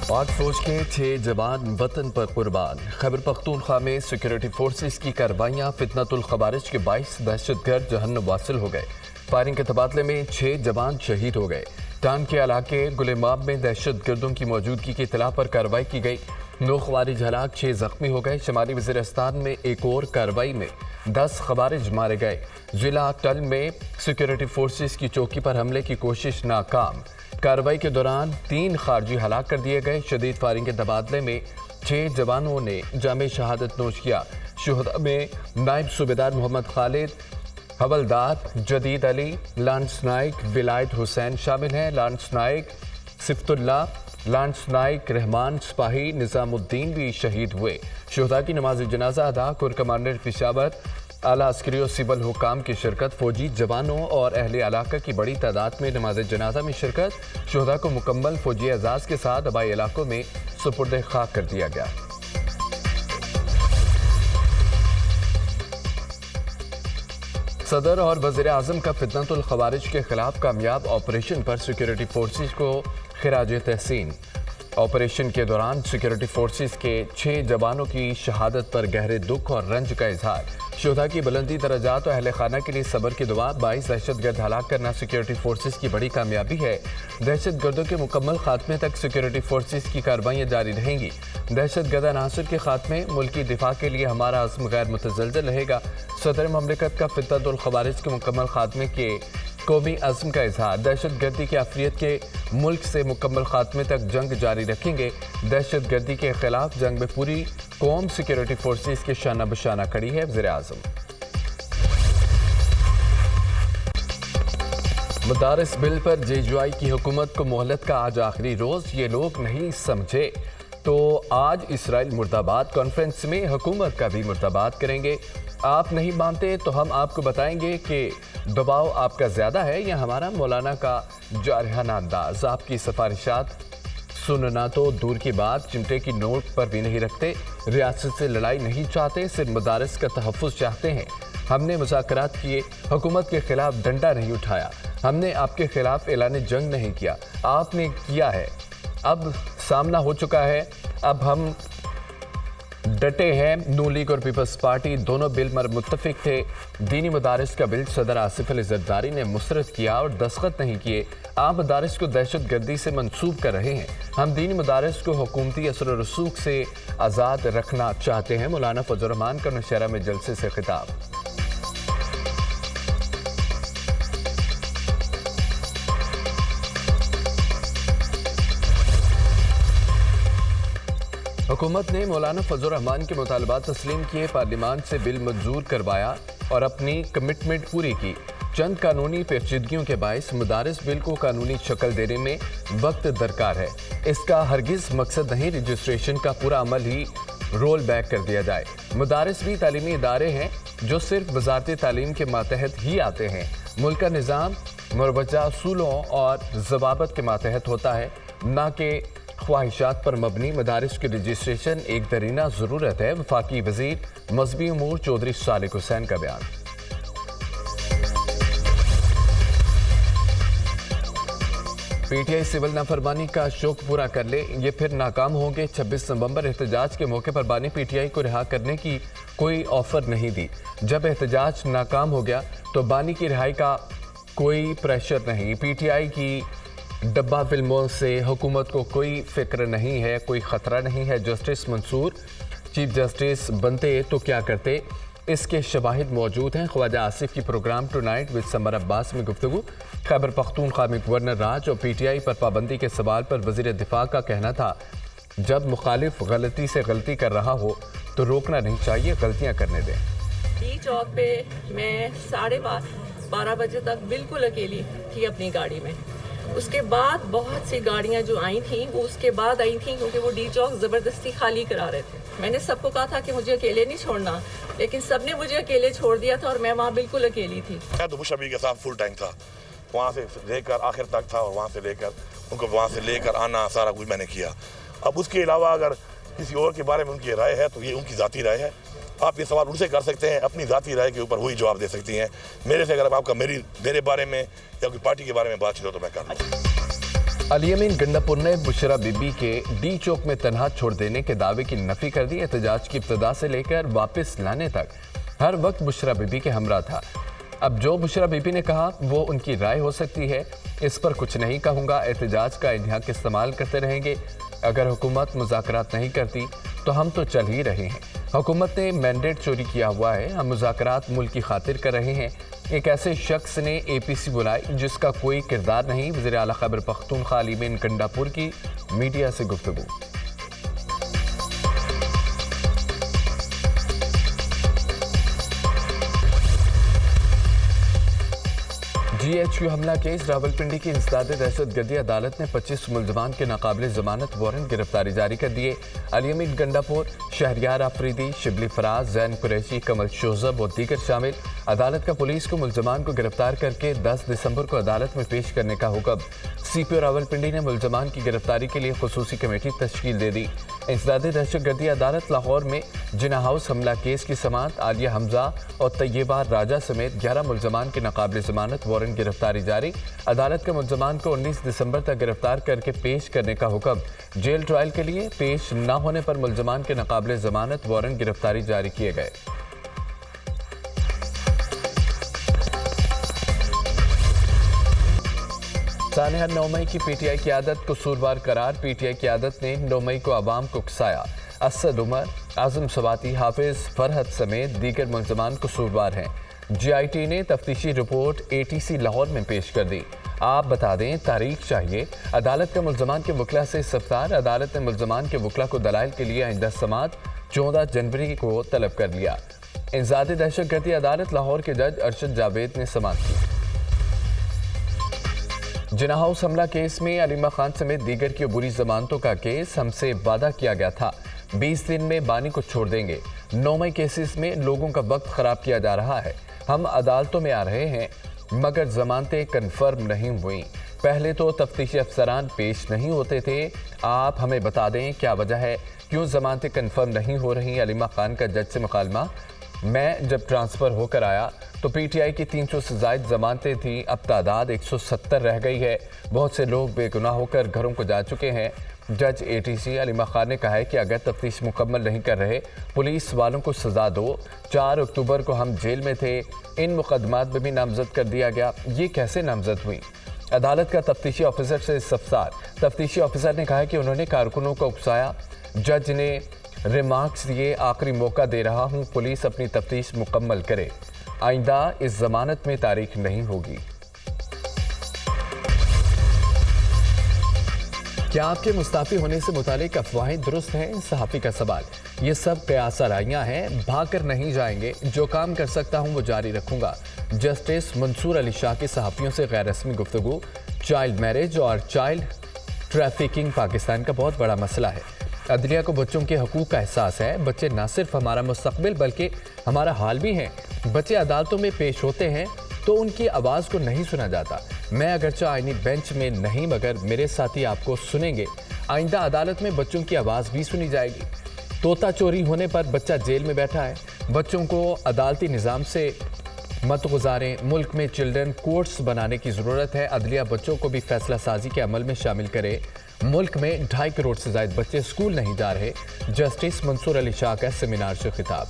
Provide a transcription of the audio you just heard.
पाक फौज के 6 जवान वतन पर कुर्बान। खैबर पख्तूनख्वा में सिक्योरिटी फोर्सेस की कार्रवाइयाँ फितनतुल खवारिज के 22 दहशतगर्द जहन्नुम वासिल हो गए। फायरिंग के तबादले में 6 जवान शहीद हो गए। टांग के इलाके गुलेमाब में दहशतगर्दों की मौजूदगी की इतला पर कार्रवाई की गई। 9 खवारिज हलाक, 6 जख्मी हो गए। शमाली वज़ीरिस्तान में एक और कार्रवाई में 10 खवारिज मारे गए। जिला टल में सिक्योरिटी फोर्सेस की चौकी पर हमले की कोशिश नाकाम। कार्रवाई के दौरान 3 खारजी हलाक कर दिए गए। शदीद फायरिंग के तबादले में 6 जवानों ने जामे शहादत नोश किया। शुहदा में नायब सूबेदार मोहम्मद खालिद, हवलदार जदीद अली, लांस नाइक विलायत हुसैन शामिल हैं। लांस नाइक सिफ्तुल्ला, लांस नाइक रहमान सिपाही निजामुद्दीन भी शहीद हुए। शुहदा की नमाज जनाजा अदा कोर कमांडर पेशावर, आला अस्करी और सिविल हुकाम की शिरकत। फौजी जवानों और अहले इलाका की बड़ी तादाद में नमाज जनाजा में शिरकत। शुहदा को मुकम्मल फौजी एजाज के साथ आबाई इलाकों में सुपुर्द खाक कर दिया गया। सदर और वज़ीर आज़म का फितनतुल खवारिज के खिलाफ कामयाब ऑपरेशन पर सिक्योरिटी फोर्सेस को खिराज तहसीन। ऑपरेशन के दौरान सिक्योरिटी फोर्सेस के 6 जवानों की शहादत पर गहरे दुख और रंज का इजहार। शुहदा की बुलंदी दर्जात और अहले खाना के लिए सब्र की दुआ। 22 दहशतगर्द हलाक करना सिक्योरिटी फोर्सेस की बड़ी कामयाबी है। दहशतगर्दों के मुकम्मल खात्मे तक सिक्योरिटी फोर्सेस की कार्रवाइयाँ जारी रहेंगी। दहशतगर्द अनासर के खात्मे, मुल्की दिफा के लिए हमारा अज़्म गैर मुतज़लज़ल रहेगा। सदर ममलिकत का फितनतुल खवारिज के मुकम्मल खात्मे के कौमी अज़्म का इजहार। दहशतगर्दी की आफियत के मुल्क से मुकम्मल खात्मे तक जंग जारी रखेंगे। दहशतगर्दी के खिलाफ जंग में पूरी कौम सिक्योरिटी फोर्सेस के शाना बशाना खड़ी है। वज़ीर आज़म मदारिस बिल पर JUI की हुकूमत को मोहलत का आज आखिरी रोज। ये लोग नहीं समझे तो आज इसराइल मुर्दाबाद कॉन्फ्रेंस में हुकूमत का भी मुर्दाबाद करेंगे। आप नहीं मानते तो हम आपको बताएंगे कि दबाव आपका ज़्यादा है या हमारा। मौलाना का जारहाना अंदाज। आपकी सिफारिशात सुनना तो दूर की बात, चिमटे की नोट पर भी नहीं रखते। रियासत से लड़ाई नहीं चाहते, सिर्फ मदारिस का तहफ़्फ़ुज़ चाहते हैं। हमने मुज़ाकरात किए, हुकूमत के खिलाफ डंडा नहीं उठाया। हमने आपके खिलाफ ऐलान जंग नहीं किया, आपने किया है। अब सामना हो चुका है, अब हम डटे हैं। नून लीग और पीपल्स पार्टी दोनों बिल पर मुत्तफिक थे। दीनी मदारिस का बिल सदर आसिफ अली जरदारी ने मुसरत किया और दस्तखत नहीं किए। आप मदारिस को दहशत गर्दी से मंसूब कर रहे हैं। हम दीनी मदारिस को हुकूमती असर और रसूख से आज़ाद रखना चाहते हैं। मौलाना फजल रहमान का नौशहरा में जलसे से खिताब। हुकूमत ने मौलाना फजल रहमान के मुतालबात तस्लीम किए, पार्लियामान से बिल मंजूर करवाया और अपनी कमिटमेंट पूरी की। चंद कानूनी पेचीदगियों के बायस मदारिस बिल को कानूनी शक्ल देने में वक्त दरकार है। इसका हरगिज़ मकसद नहीं रजिस्ट्रेशन का पूरा अमल ही रोल बैक कर दिया जाए। मदारिस भी तालीमी इदारे हैं जो सिर्फ वजारत तालीम के मातहत ही आते हैं। मुल्क का निज़ाम मुरवजा असूलों और ज़वाबत के मातहत होता है, ना कि ख्वाहिशात पर मबनी। मदारिस की रजिस्ट्रेशन एक दरीना ज़रूरत है। वफाकी वज़ीर मजहबी अमूर चौधरी सालिक हुसैन का बयान। PTI सिविल नाफरमानी का शौक पूरा कर ले, ये फिर नाकाम होंगे। 26 नवंबर एहतजाज के मौके पर बानी PTI को रिहा करने की कोई ऑफर नहीं दी। जब एहतजाज नाकाम हो गया तो बानी की रिहाई का कोई प्रेशर नहीं। PTI की डब्बा फिल्मों से हुकूमत को कोई फिक्र नहीं है, कोई ख़तरा नहीं है। जस्टिस मंसूर चीफ जस्टिस बनते तो क्या करते, इसके शवाहिद मौजूद हैं। ख्वाजा आसिफ की program tonight with Samar Abbas में गुफ्तगू। खैबर पख्तूनख्वा में गवर्नर राज और PTI पर पाबंदी के सवाल पर वज़ीर दिफा का कहना था, जब मुखालिफ गलती से गलती कर रहा हो तो रोकना नहीं चाहिए, गलतियाँ करने दें। डी चौक पे मैं 12:30 बजे तक बिल्कुल अकेली थी अपनी गाड़ी में। उसके बाद बहुत सी गाड़ियां जो आई थी वो उसके बाद आई थी, क्योंकि वो डी चौक ज़बरदस्ती खाली करा रहे थे। मैंने सबको कहा था कि मुझे अकेले नहीं छोड़ना, लेकिन सबने मुझे अकेले छोड़ दिया था और मैं वहाँ बिल्कुल अकेली थी। तो मुशबी के साथ फुल टैंक था, वहाँ से लेकर आखिर तक था और वहाँ से लेकर उनको वहाँ से लेकर आना सारा कुछ मैंने किया। अब उसके अलावा अगर किसी और के बारे में उनकी राय है तो ये उनकी ज़ाती राय है। आप ये सवाल उनसे कर सकते हैं, अपनी ज़ाती राय के ऊपर वही जवाब दे सकती हैं। मेरे से अगर आपका मेरे बारे में या कोई पार्टी के बारे में बातचीत हो तो मैं कर लूँ। अल-यमीन गंडापुर ने बुशरा बीबी के डी चौक में तनहा छोड़ देने के दावे की नफी कर दी। एहतजाज की इब्तिदा से लेकर वापस लाने तक हर वक्त बुशरा बीबी के हमरा था। अब जो बुशरा बीबी ने कहा वो उनकी राय हो सकती है, इस पर कुछ नहीं कहूँगा। एहतजाज का इन हक इस्तेमाल करते रहेंगे। अगर हुकूमत मुज़ाकरात नहीं करती तो हम तो चल ही रहे हैं। हुकूमत ने मैंडेट चोरी किया हुआ है, हम मुज़ाकरात मुल्क की खातिर कर रहे हैं। एक ऐसे शख्स ने APC बुलाई जिसका कोई किरदार नहीं। वज़ीर आला खैबर पख्तूनख्वा अल-यमीन गंडापुर की मीडिया से गुफ्तगू। GHQ हमला केस रावलपिंडी की इंसदाद दहशतगर्दी अदालत ने 25 मुलजमान के नाकाबिल जमानत वारंट गिरफ्तारी जारी कर दिए। अल-यमीन गंडापुर, शहरियार आफरीदी, शिबली फराज, जैन कुरैशी, कमल शोजब और दीगर शामिल। अदालत का पुलिस को मुलजमान को गिरफ्तार करके 10 दिसंबर को अदालत में पेश करने का हुक्म। CPO रावलपिंडी ने मुलजमान की गिरफ्तारी के लिए खुसूसी कमेटी तश्कील दे दी। इंसदाद दहशतगर्दी अदालत लाहौर में जिना हाउस हमला केस की समाअत आलिया हमजा और तैयबा राजा समेत 11 मुलजमान के नाकाबिल जमानत वारंट गिरफ्तारी जारी। अदालत के मुलजमान को 19 दिसंबर तक गिरफ्तार करके पेश करने का हुक्म। जेल ट्रायल के लिए पेश न होने पर मुलजमान के नाकाबिल जमानत वारंट गिरफ्तारी जारी किए गए। सानहा 9 मई की PTI क़यादत कसूरवार करार। PTI क़यादत ने 9 मई को आवाम को उकसाया। असद उमर, आजम सवाती, हाफिज फरहत समेत दीगर मुलजमान कसूरवार हैं। GIT ने तफ्तीशी रिपोर्ट ATC लाहौर में पेश कर दी। आप बता दें, तारीख चाहिए। अदालत का मुलजमान के वकला से इस्तफसार। अदालत ने मुलजमान के वकला को दलाइल के लिए आइंदा समाअत 14 जनवरी को तलब कर लिया। इंसदाद दहशतगर्दी अदालत लाहौर के जज अरशद जावेद ने समाअत की। जिना हाउस हमला केस में अलीमा खान समेत दीगर की अबूरी जमानतों का केस। हमसे वादा किया गया था 20 दिन में बानी को छोड़ देंगे। 9 मई केसेस में लोगों का वक्त खराब किया जा रहा है। हम अदालतों में आ रहे हैं मगर जमानतें कन्फर्म नहीं हुई। पहले तो तफ्तीशी अफसरान पेश नहीं होते थे। आप हमें बता दें क्या वजह है, क्यों जमानतें कन्फर्म नहीं हो रही। अलीमा खान का जज से मुकालमा। मैं जब ट्रांसफ़र होकर आया तो PTI की 300 से ज़ायद जमानतें थी, अब तादाद 170 रह गई है। बहुत से लोग बेगुनाह होकर घरों को जा चुके हैं। जज ATC अलीमा खान ने कहा है कि अगर तफ्तीश मुकम्मल नहीं कर रहे पुलिस वालों को सज़ा दो। 4 अक्टूबर को हम जेल में थे, इन मुकदमात में भी नामजद कर दिया गया। ये कैसे नामजद हुई। अदालत का तफ्तीशी ऑफिसर से इस्तफसार। तफ्तीशी ऑफिसर ने कहा कि उन्होंने कारकुनों को उकसाया। जज ने रिमार्क्स दिए, आखिरी मौका दे रहा हूँ, पुलिस अपनी तफ्तीश मुकम्मल करे। आइंदा इस जमानत में तारीख नहीं होगी। क्या आपके मुस्ताफी होने से मुतालिक अफवाहें दुरुस्त हैं? सहाफ़ी का सवाल। ये सब कयास आराइयाँ हैं, भाग कर नहीं जाएंगे। जो काम कर सकता हूँ वो जारी रखूँगा। जस्टिस मंसूर अली शाह के सहाफ़ियों से गैर रस्मी गुफ्तगू। चाइल्ड मैरिज और चाइल्ड ट्रैफिकिंग पाकिस्तान का बहुत बड़ा मसला है। अदलिया को बच्चों के हकूक़ का एहसास है। बच्चे न सिर्फ हमारा मुस्तकबिल बल्कि हमारा हाल भी हैं। बच्चे अदालतों में पेश होते हैं तो उनकी आवाज़ को नहीं सुना जाता। मैं अगरचे आईनी बेंच में नहीं मगर मेरे साथी आपको सुनेंगे। आइंदा अदालत में बच्चों की आवाज़ भी सुनी जाएगी। तोता चोरी होने पर बच्चा जेल में बैठा है। बच्चों को अदालती निज़ाम से मत गुजारें। मुल्क में चिल्ड्रन कोर्ट्स बनाने की ज़रूरत है। अदलिया बच्चों को भी फैसला साजी के अमल में शामिल करे। मुल्क में 2.5 करोड़ से ज़ायद बच्चे स्कूल नहीं जा रहे। जस्टिस मंसूर अली शाह का सेमिनार से खिताब।